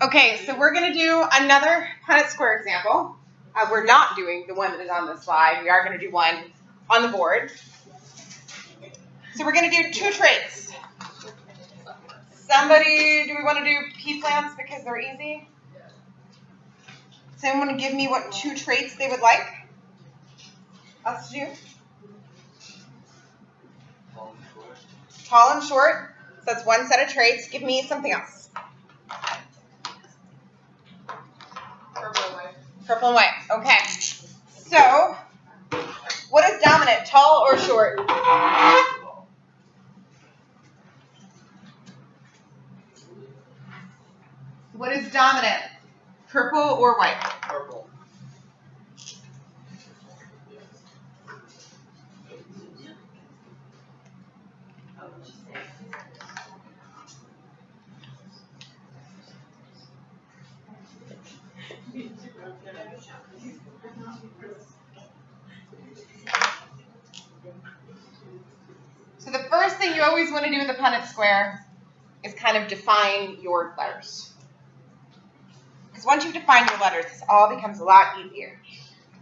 Okay, so we're going to do another Punnett square example. We're not doing the one that is on the slide. We are going to do one on the board. So we're going to do two traits. Somebody, do we want to do pea plants because they're easy? Someone want to give me what two traits they would like us to do? Tall and short. So that's one set of traits. Give me something else. Purple and white. Purple and white. Okay. So, what is dominant, tall or short? What is dominant, purple or white? Purple. So the first thing you always want to do with a Punnett square is kind of define your letters. Because once you've defined your letters, this all becomes a lot easier.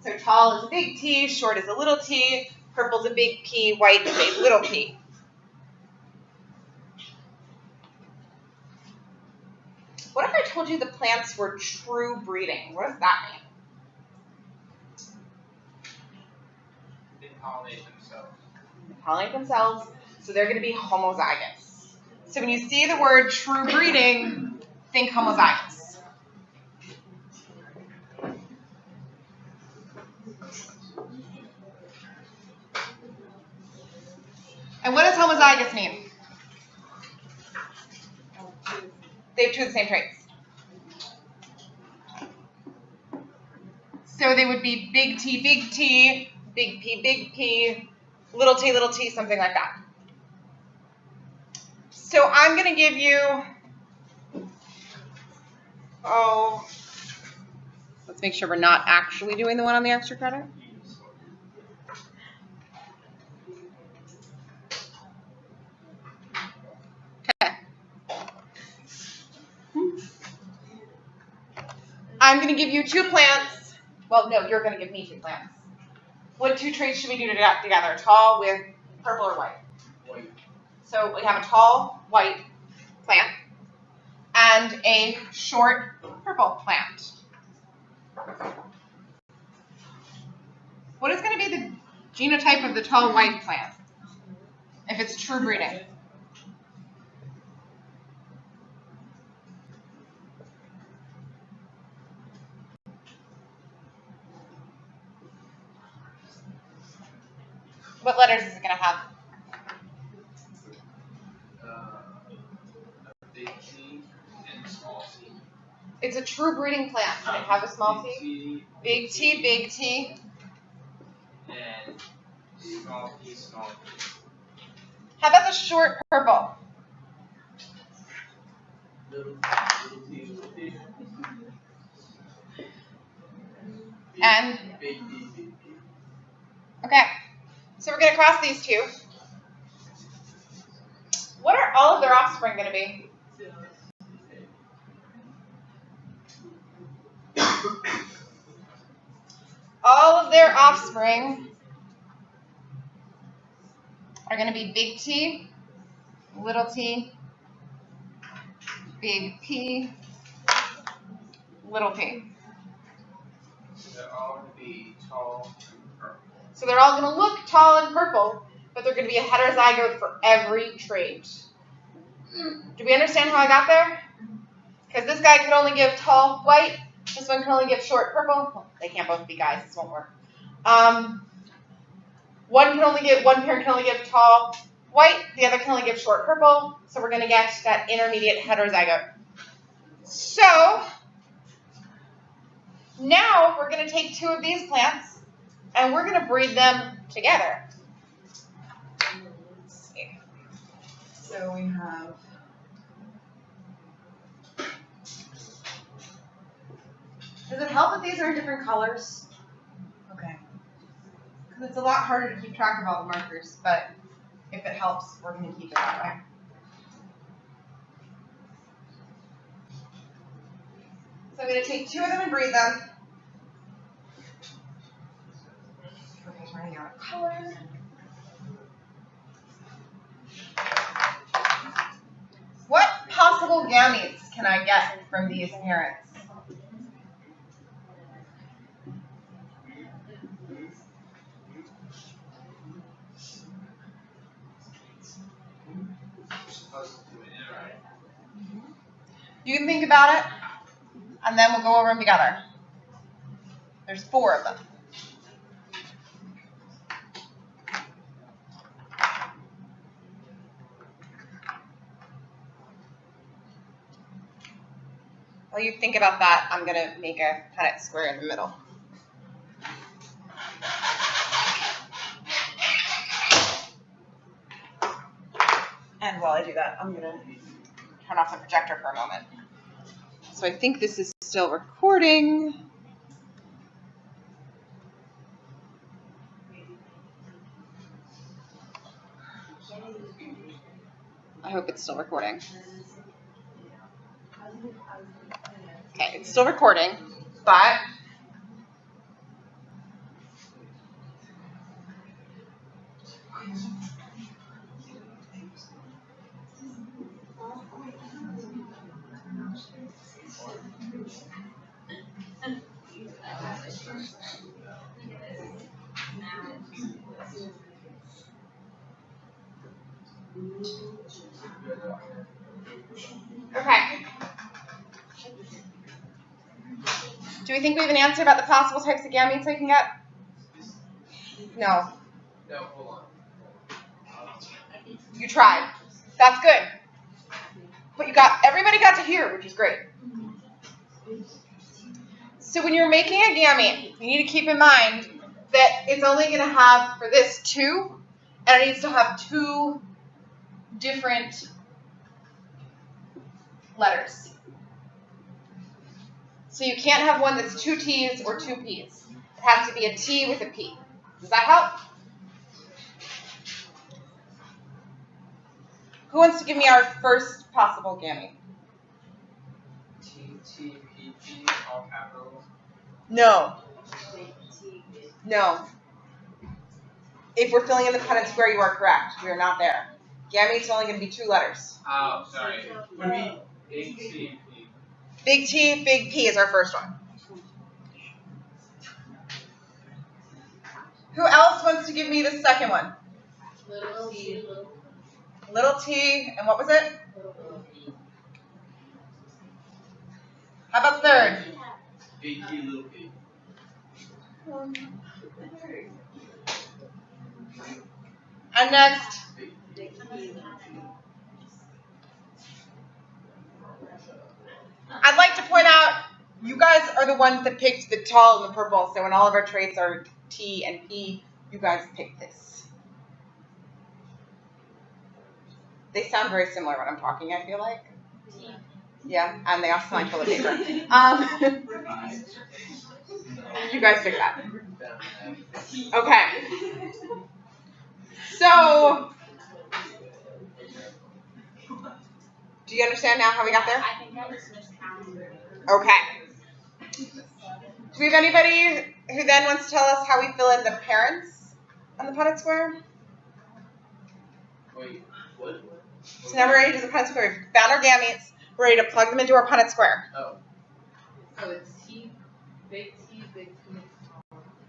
So tall is a big T, short is a little t, purple is a big P, white is a little p. What if I told you the plants were true breeding? What does that mean? They pollinate themselves. They pollinate themselves, so they're going to be homozygous. So when you see the word true breeding, think homozygous. And what does homozygous mean? They have two of the same traits. So they would be big T, big P, little t, something like that. So I'm going to give you, let's make sure we're not actually doing the one on the extra credit. Okay. I'm going to give you two plants. Well, no, you're going to give me two plants. What two traits should we do together? Tall with purple or white? White. So we have a tall white plant and a short purple plant. What is going to be the genotype of the tall white plant if it's true breeding? What letters is it going to have? A big T and a small T. It's a true breeding plant. Can it have a small t? Big T, big T. And small P, small P. How about the short purple? Little T, little T. And? Big P, big P. Okay. So we're going to cross these two. What are all of their offspring going to be? All of their offspring are going to be big T, little t, big P, little p. They're all going to be tall and purple. So they're all going to look tall and purple, but they're going to be a heterozygote for every trait. Do we understand how I got there? Because this guy could only give tall white, this one can only give short purple. Well, they can't both be guys, this won't work. One parent can only give tall white, the other can only give short purple, so we're going to get that intermediate heterozygote. So, now we're going to take two of these plants, and we're going to breed them together. Let's see. So we have... Does it help that these are in different colors? Okay. Because it's a lot harder to keep track of all the markers, but if it helps, we're going to keep it that way. So I'm going to take 2 of them and breathe them. Okay, running out of color. What possible gametes can I get from these parents? You can think about it, and then we'll go over them together. There's 4 of them. While you think about that, I'm going to make a Punnett square in the middle. And while I do that, I'm going to turn off the projector for a moment. So I think this is still recording. I hope it's still recording. Okay, it's still recording, but okay. Do we think we have an answer about the possible types of gametes I can get? No. No, hold on. You tried. That's good. But everybody got to hear, which is great. So when you're making a gamete, you need to keep in mind that it's only going to have, for this, 2, and it needs to have 2 different letters. So you can't have one that's 2 T's or 2 P's. It has to be a T with a P. Does that help? Who wants to give me our first possible gamete? TTPP, all capitals. No. No. If we're filling in the Punnett square, you are correct. We are not there. Gamete's only going to be 2 letters. Oh, sorry. Would be big T. Big T, big P is our first one. Who else wants to give me the second one? Little T. Little T, and what was it? How about third? Big T, little P. And next? I'd like to point out, you guys are the ones that picked the tall and the purple, so when all of our traits are T and P, you guys picked this. They sound very similar when I'm talking, I feel like. Yeah, and they also sound like toilet paper. You guys picked that. Okay. So, do you understand now how we got there? I think I just miscounted. Okay. Do we have anybody who then wants to tell us how we fill in the parents on the Punnett square? Wait, what? So now we're ready to do the Punnett square. We've found our gametes. We're ready to plug them into our Punnett square. Oh. So it's T, big T, big T.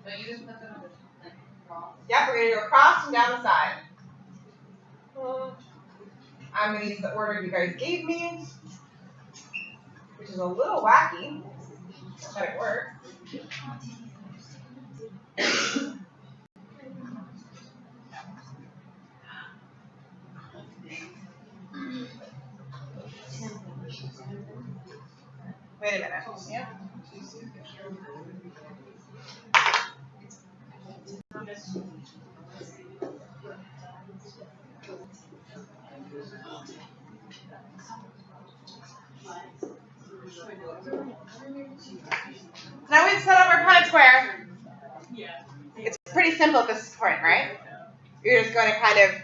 But you just put them on the cross. Yep, we're going to go across and down the side. I'm going to use the order you guys gave me, which is a little wacky, but it works. Wait a minute. Yeah. Now we've set up our Punnett square. It's pretty simple at this point, right? You're just going to kind of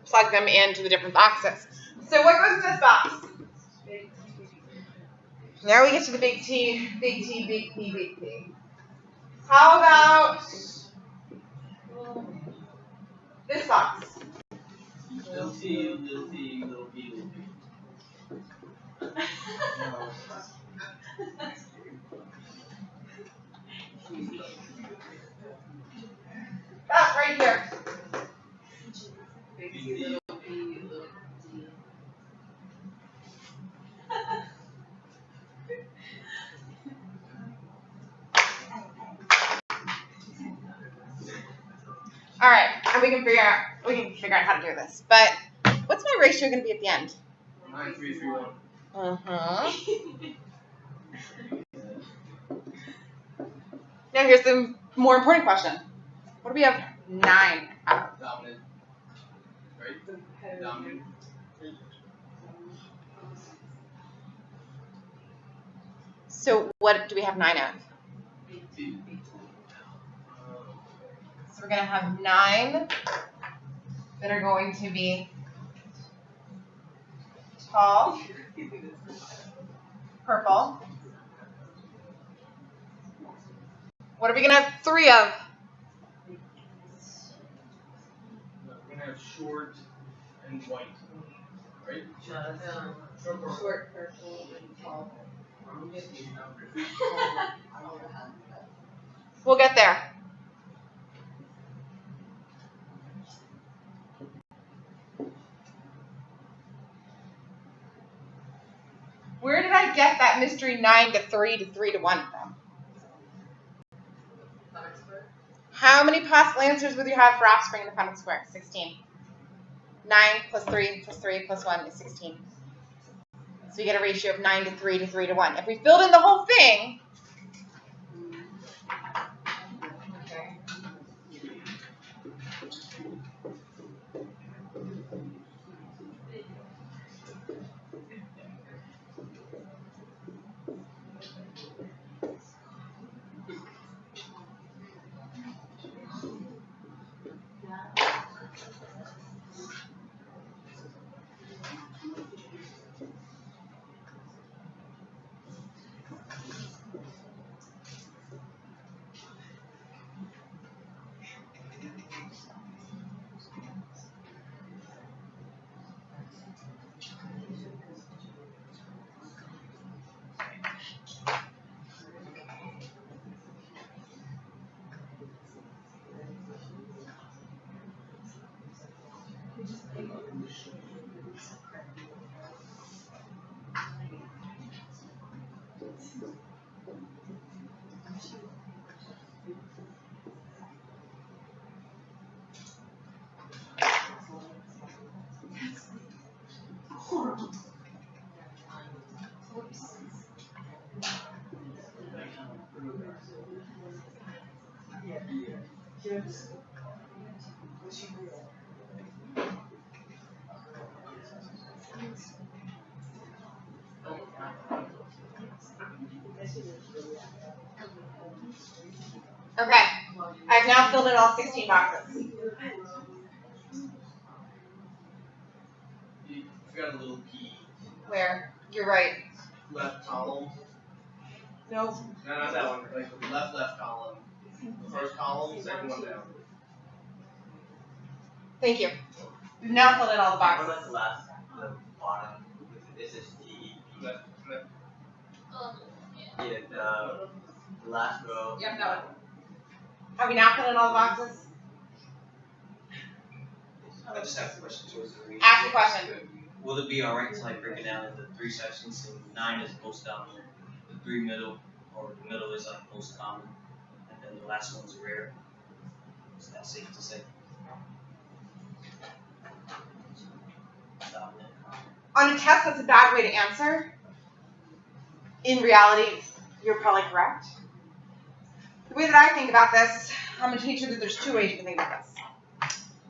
plug them into the different boxes. So what goes in this box? Now we get to the big T, big T, big T, big T. How about this box? Little T, little T, little P, little P. That right here. Big T, little P, little T. All right, and we can figure out how to do this. But what's my ratio going to be at the end? 9, 3, 3, 1. Now here's the more important question. What do we have 9 out of? Dominant. Right? Dominant. So what do we have 9 of? T. So we're going to have 9 that are going to be tall, purple. What are we going to have 3 of? We're going to have short and white. Right? Short purple and tall. We'll get there. Where did I get that mystery 9 to 3 to 3 to 1 from? How many possible answers would you have for offspring in the Punnett square? 16. 9 plus 3 plus 3 plus 1 is 16. So we get a ratio of 9 to 3 to 3 to 1. If we filled in the whole thing, okay, I've now filled in all 16 boxes. You forgot a little P. Where? You're right. Left column. Nope. No, not that one. Like the left column. First column, second one down. Thank you. We've now filled in all the What boxes. about the bottom? This is T. Left. Yeah, the last row. Yep, that one. Have we now filled in all the boxes? I just have a question towards the reading. Ask the question. Will it be alright to like break it down into 3 sections? So 9 is most dominant, the 3 middle, or the middle is like most common, and then the last one's rare. Is that safe to say? Dominant. On a test, that's a bad way to answer. In reality, you're probably correct. The way that I think about this, I'm a teacher that there's 2 ways you can think about this.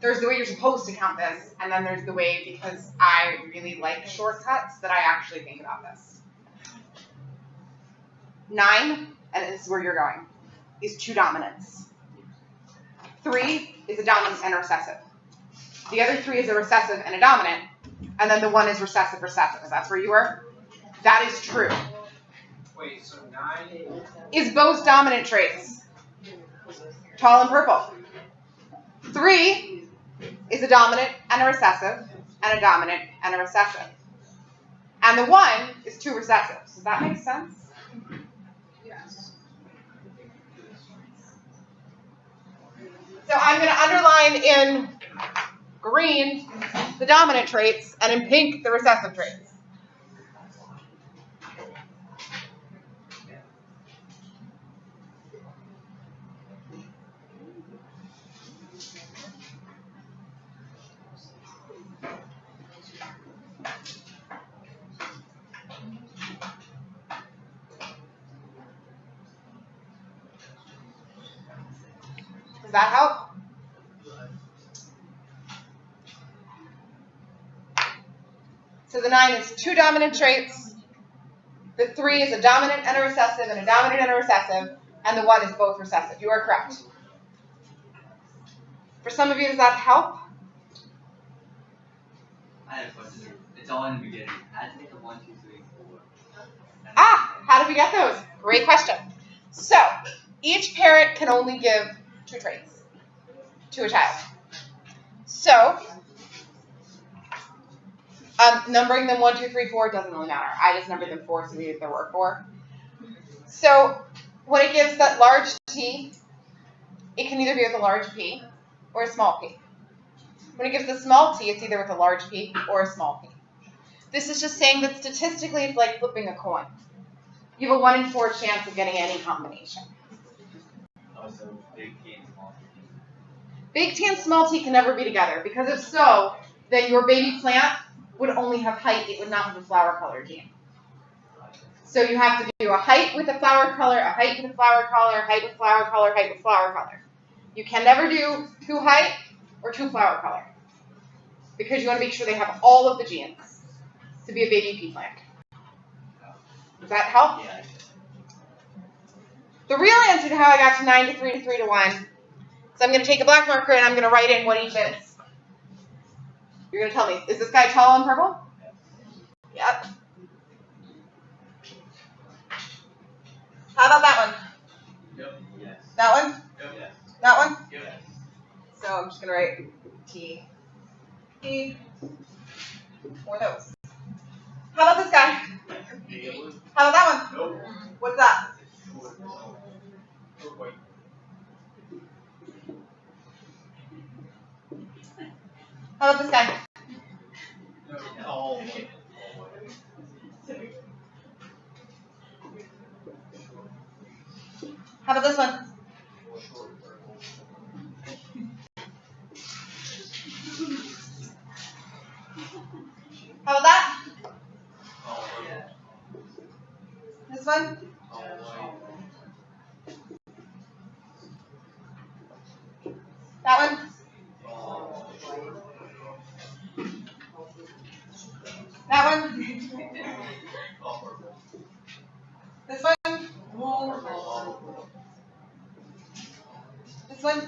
There's the way you're supposed to count this, and then there's the way, because I really like shortcuts, that I actually think about this. 9, and this is where you're going, is 2 dominants. 3 is a dominant and a recessive. The other 3 is a recessive and a dominant, and then the 1 is recessive. That's where you were? That is true. Wait, so 9? Is both dominant traits. Tall and purple. 3 is a dominant and a recessive, and a dominant and a recessive. And the 1 is 2 recessives. Does that make sense? Yes. So I'm going to underline in green the dominant traits and in pink the recessive traits. Does that help? So the 9 is 2 dominant traits. The 3 is a dominant and a recessive, and a dominant and a recessive, and the 1 is both recessive. You are correct. For some of you, does that help? I have a question. It's all in the beginning. I had to make a 1, 2, 3, 4. Ah, how did we get those? Great question. So each parent can only give 2 traits to a child. So numbering them 1, 2, 3, 4 doesn't really matter. I just numbered them 4, so there were 4. So when it gives that large T, it can either be with a large P or a small p. When it gives the small t, it's either with a large P or a small p. This is just saying that statistically it's like flipping a coin. You have a 1 in 4 chance of getting any combination. Also, big T and small T. Big T and small t can never be together, because if so, then your baby plant would only have height, it would not have a flower color gene. So you have to do a height with a flower color, a height with a flower color, height with flower color, height with flower color. You can never do 2 height or 2 flower color, because you want to make sure they have all of the genes to be a baby pea plant. Does that help? Yeah. The real answer to how I got to 9 to 3 to 3 to 1 is I'm going to take a black marker and I'm going to write in what each is. You're going to tell me, is this guy tall and purple? Yep. How about that one? Yep. Yes. That one? Yes. That one? Yes. So I'm just going to write T, P, for those. How about this guy? How about that one? Nope. What's that? Wait. How about this guy? No. All white. How about this one? How about that? This one? That one? That one? This one? This one?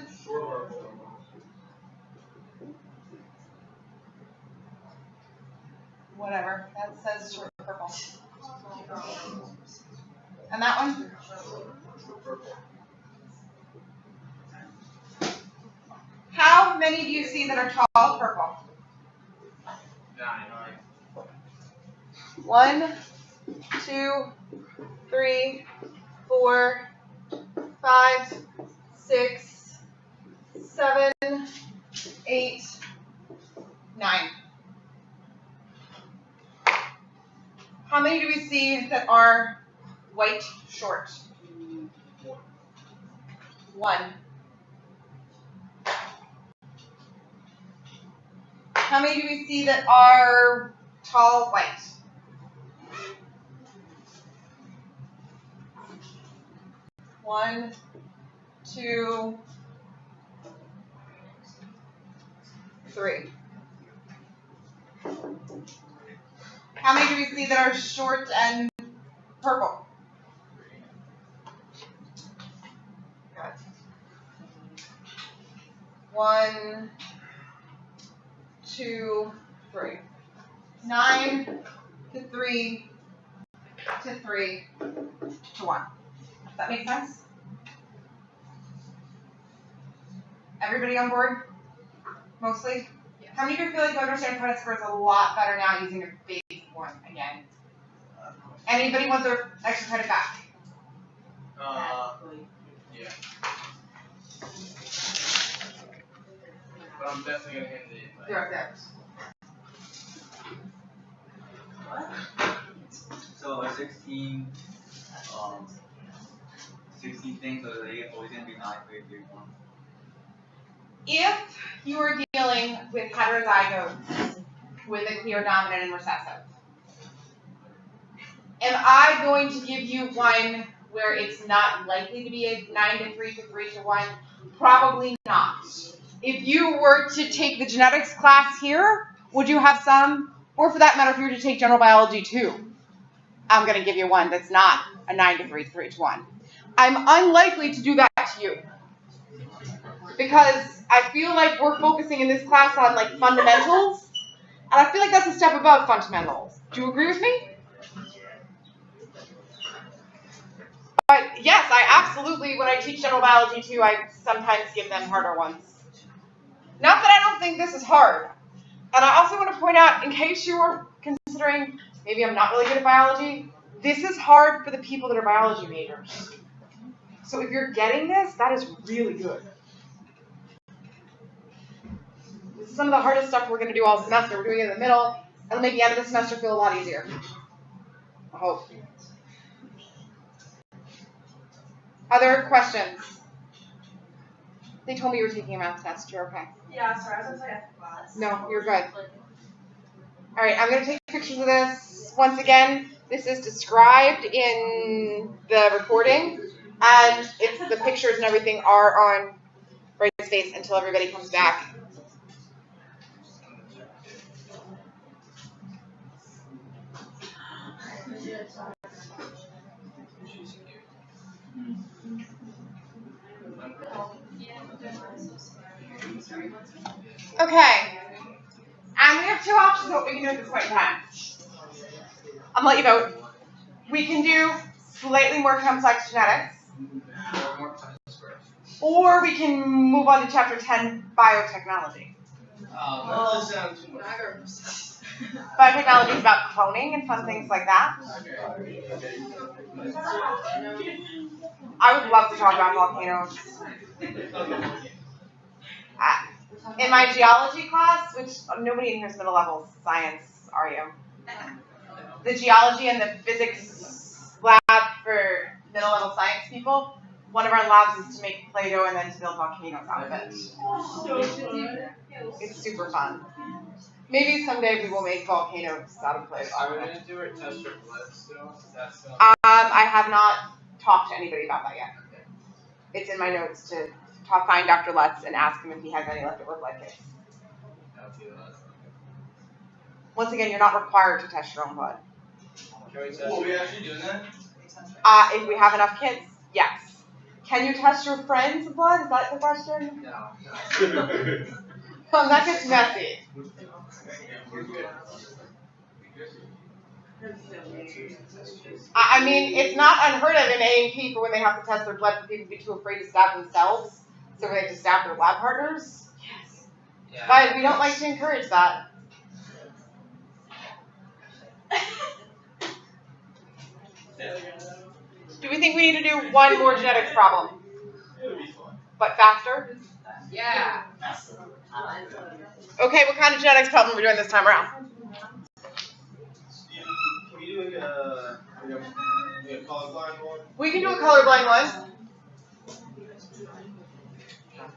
Whatever. That says short purple. And that one? How many do you see that are tall purple? 9. 1, 2, 3, 4, 5, 6, 7, 8, 9. How many do we see that are white short? 1. How many do we see that are tall white? 1, 2, 3. How many do we see that are short and purple? Good. 1, 2, 3. 9 to 3 to 3 to 1. Does that make sense? Everybody on board? Mostly? Yeah. How many of you feel like you understand Punnett squares a lot better now using your base one again? Anybody want their extra credit back? Yeah. But I'm definitely gonna hand it in. They're up there. So 16 things, so they always gonna be 9, 3, 3, 1. If you are dealing with heterozygotes with a clear dominant and recessive, am I going to give you one where it's not likely to be a 9 to 3 to 3 to 1? Probably not. If you were to take the genetics class here, would you have some? Or for that matter, if you were to take general biology too, I'm going to give you one that's not a 9 to 3 to 3 to 1. I'm unlikely to do that to you because I feel like we're focusing in this class on like fundamentals, and I feel like that's a step above fundamentals. Do you agree with me? But yes, I absolutely, when I teach general biology too, I sometimes give them harder ones. Not that I don't think this is hard. And I also want to point out, in case you were considering, maybe I'm not really good at biology, this is hard for the people that are biology majors. So if you're getting this, that is really good. This is some of the hardest stuff we're going to do all semester. We're doing it in the middle. It'll make the end of the semester feel a lot easier. I hope. Other questions? They told me you were taking a math test. You're okay. Yeah, sorry, I was gonna say after class. No, you're good. All right, I'm going to take pictures of this. Once again, this is described in the recording, and the pictures and everything are on Bright's face until everybody comes back. Okay. And we have two options of what we can do at this point in time. I'm going to let you vote. We can do slightly more complex genetics, or we can move on to Chapter 10, biotechnology. That does sound too much. Biotechnology is about cloning and fun things like that. I would love to talk about volcanoes. In my geology class, which nobody in here is middle level science, are you? The geology and the physics lab for middle level science people, one of our labs is to make Play-Doh and then to build volcanoes out of it. It's super fun. Maybe someday we will make volcanoes out of Play-Doh. Are we gonna do it test your blood still? Is that still? I have not talked to anybody about that yet. It's in my notes to find Dr. Lutz and ask him if he has any leftover blood kits. Once again, you're not required to test your own blood. Can we test? Are we actually doing that? If we have enough kits, yes. Can you test your friend's blood? Is that the question? No. That gets messy. I mean, it's not unheard of in A&P for when they have to test their blood for people to be too afraid to stab themselves, so they have to stab their lab partners. Yes. Yeah. But we don't like to encourage that. Do we think we need to do one more genetics problem? It would be fun. But faster? Yeah. Okay, what kind of genetics problem are we doing this time around? Can we do a colorblind one? We can do a colorblind one.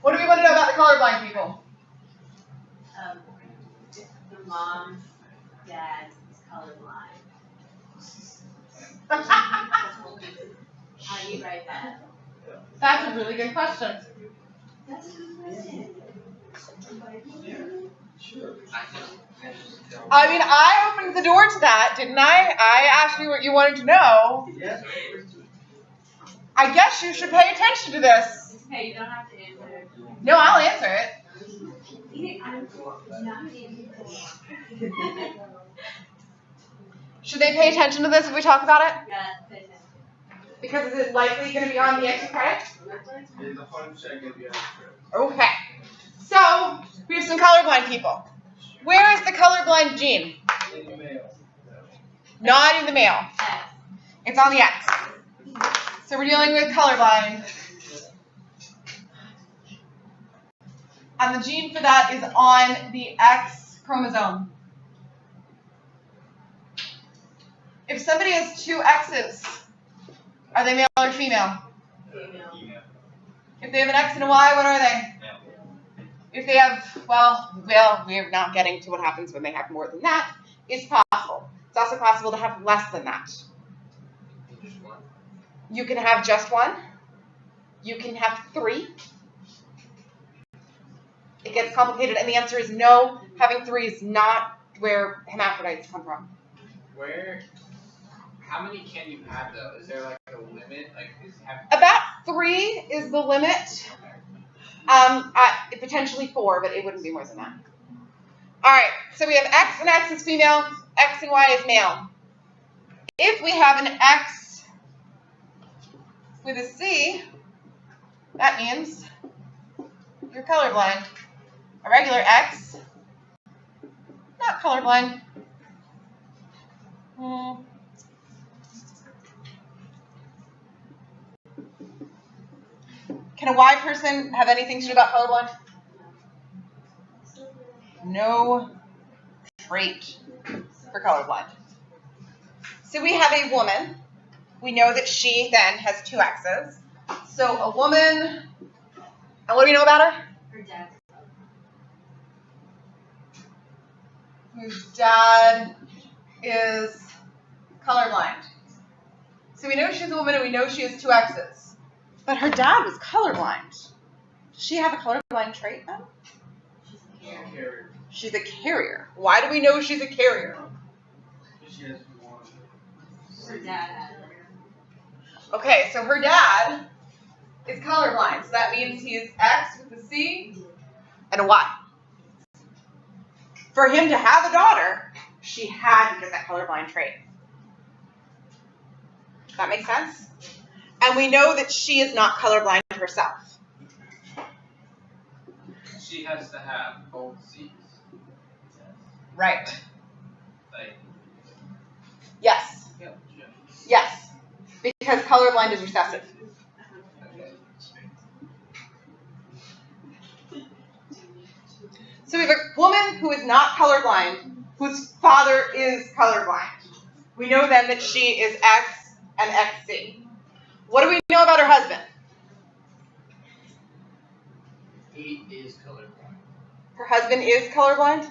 What do we want to know about the colorblind people? The mom, dad is colorblind. How do you write that? That's a really good question. That's a good question. I mean, I opened the door to that, didn't I? I asked you what you wanted to know. Yeah. I guess you should pay attention to this. It's okay, you don't have to answer it. No, I'll answer it. Should they pay attention to this if we talk about it? Yeah, pay attention. Because is it likely going to be on the extra credit? There's 100% gonna be extra. Okay. So, we have some colorblind people. Where is the colorblind gene? In the mail. Not in the male. X. It's on the X. So we're dealing with colorblind. And the gene for that is on the X chromosome. If somebody has two X's, are they male or female? Female. If they have an X and a Y, what are they? If they have, well, we're not getting to what happens when they have more than that. It's possible. It's also possible to have less than that. You can have just one. You can have three. It gets complicated, and the answer is no. Having three is not where hermaphrodites come from. How many can you have though? Is there like a limit? Like About 3 is the limit. Potentially 4, but it wouldn't be more than that. All right, so we have X, and X is female. X and Y is male. If we have an X with a C, that means you're colorblind. A regular X, not colorblind. Can a Y person have anything to do about colorblind? No trait for colorblind. So we have a woman. We know that she then has two X's. So a woman, and what do we know about her? Her dad. Whose dad is colorblind. So we know she's a woman and we know she has two X's. But her dad was colorblind. Does she have a colorblind trait then? Carrier. She's a carrier. Why do we know she's a carrier? She has one. Her dad had her. Okay, so her dad is colorblind. So that means he is X with a C and a Y. For him to have a daughter, she had to get that colorblind trait. Does that make sense? And we know that she is not colorblind herself. she has to have both C's. Right. Like, Yes. Yes. Because colorblind is recessive. So we have a woman who is not colorblind, whose father is colorblind. We know then that she is X and XC. What do we know about her husband? he is colorblind. Her husband is colorblind?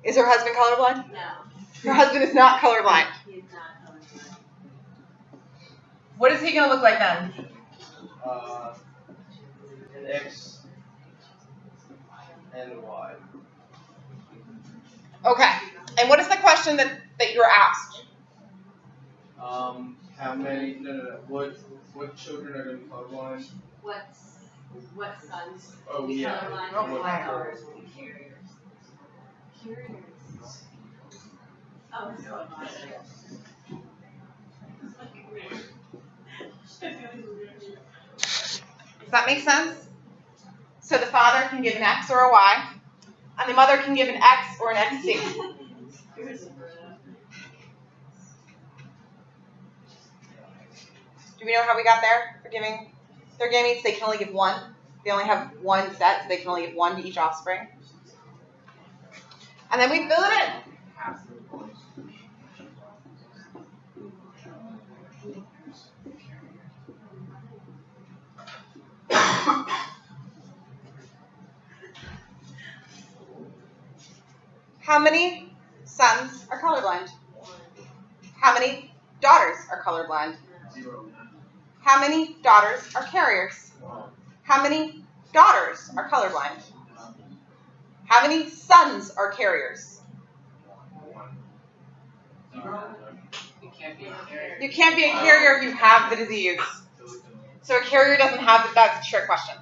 Is her husband colorblind? No, Her husband is not colorblind. he is not colorblind. What is he going to look like then? An X and a Y. Okay. And what is the question that you were asked? How many? No. What children are going to be colorblind? What sons? Oh, Be yeah. colorblind Oh, and what wow. daughters will be carriers. Carriers. Oh, it's colorblind. Does that make sense? So the father can give an X or a Y, and the mother can give an X or an XC. Do we know how we got there for giving their gametes? They can only give one. They only have one set, so they can only give one to each offspring. And then we fill it in. Half the boys. How many sons are colorblind? How many daughters are colorblind? 0. How many daughters are carriers? How many daughters are colorblind? How many sons are carriers? You can't be a carrier. You can't be a carrier if you have the disease. So a carrier doesn't have the, that's a trick question.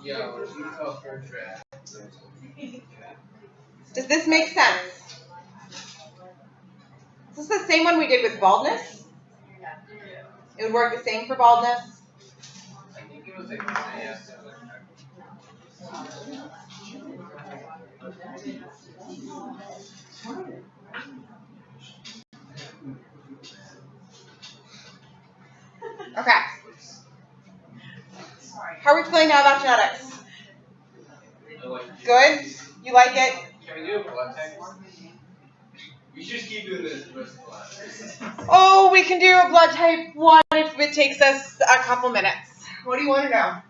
Yo, we fell for a trap. Does this make sense? Is this the same one we did with baldness? It would work the same for baldness. I think it was like yes. Okay. How are we feeling now about genetics? Good? You like it? Can we do a blood type one? We should just keep doing this the rest of the class. Oh, we can do a blood type 1 if it takes us a couple minutes. What do you want to know?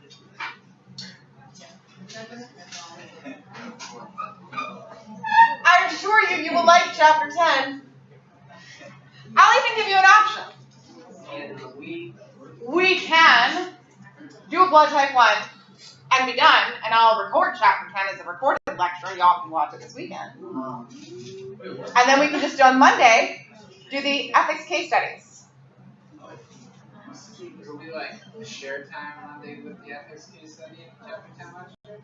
I assure you, you will like Chapter 10. I'll even give you an option. We can do a blood type 1 and be done, and I'll record Chapter 10 as a recorded lecture. Y'all can watch it this weekend. And then we can just on Monday do the ethics case studies. It'll be like a shared time Monday with the ethics case study in Chapter 10 lecture.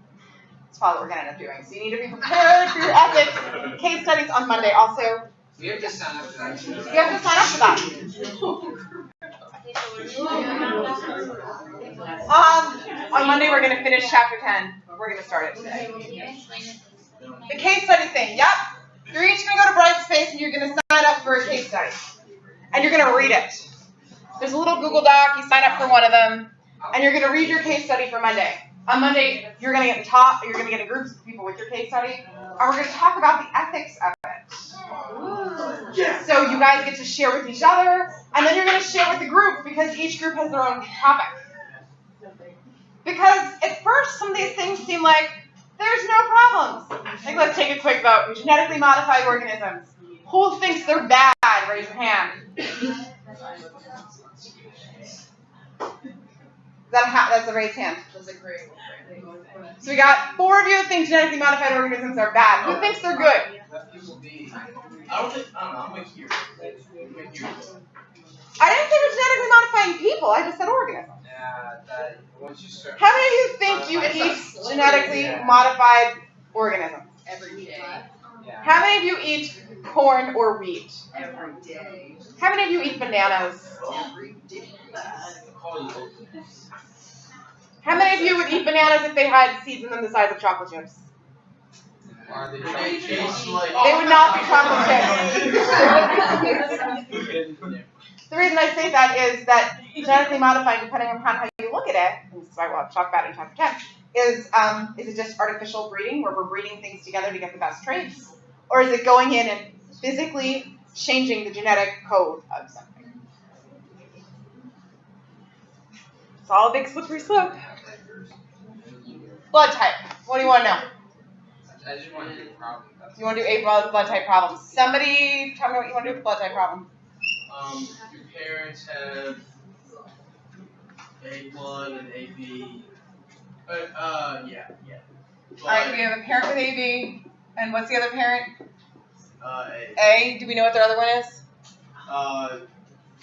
That's probably what we're going to end up doing. So you need to be prepared for your ethics case studies on Monday. Also, We have to sign up for that too. you have to sign up for that. On Monday we're going to finish Chapter 10. We're going to start it today. The case study thing, yep. You're each going to go to Brightspace and you're going to sign up for a case study. And you're going to read it. There's a little Google Doc, you sign up for one of them, and you're going to read your case study for Monday. On Monday, you're going to get you're going to get a group of people with your case study, and we're going to talk about the ethics of it. So you guys get to share with each other, and then you're going to share with the group because each group has their own topic. Because at first, some of these things seem like there's no problems. Like, let's take a quick vote. Genetically modified organisms. Who thinks they're bad? Raise your hand. That's a raised hand. That's a great one. So we got 4 of you that think genetically modified organisms are bad. Who thinks they're good? Let people be. I don't know, I'm with you. I didn't say we're genetically modifying people. I just said organisms. Yeah, once you start. How many of you think you eat genetically modified organisms? Every day. Yeah. How many of you eat corn or wheat? Every day. How many of you eat bananas? Every day. How many of you would eat bananas if they had seeds in them the size of chocolate chips? They taste like. They would not be chocolate chips. The reason I say that is that genetically modifying, depending upon how you look at it, and this is why we'll have to talk about it in Chapter 10, is it just artificial breeding where we're breeding things together to get the best traits? Or is it going in and physically changing the genetic code of something? It's all a big slippery slope. Blood type. What do you want to know? I just want to do a problem. You want to do a blood type problem. Somebody tell me what you want to do with the blood type problem. Your parents have A1 and AB. Yeah. All right, we have a parent with AB, and what's the other parent? A. A. Do we know what their other one is?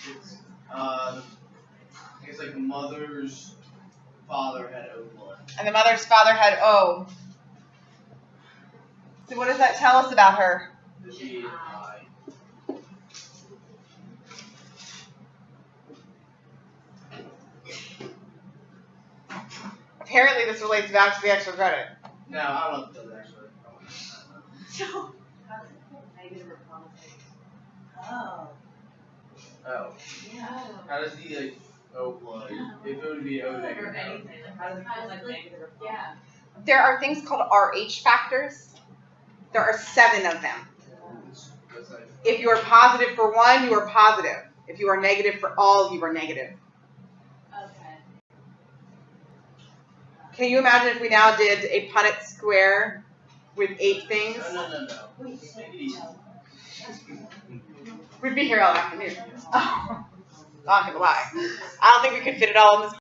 It's I guess like the mother's father had O1. And the mother's father had O. So what does that tell us about her? She and I. Apparently this relates back to the extra credit. No, I don't know if it does actually. Negative or positive. Oh. Oh. Yeah. How does he like O1? If it would be O Or negative. anything. Like, how does it feel like negative or positive? Yeah. There are things called RH factors. There are 7 of them. That's like, If you are positive for one, you are positive. If you are negative for all, you are negative. Okay. Can you imagine if we now did a Punnett square with 8 things? no. Make it easy. We'd be here all afternoon. Not gonna lie. I don't think we could fit it all in this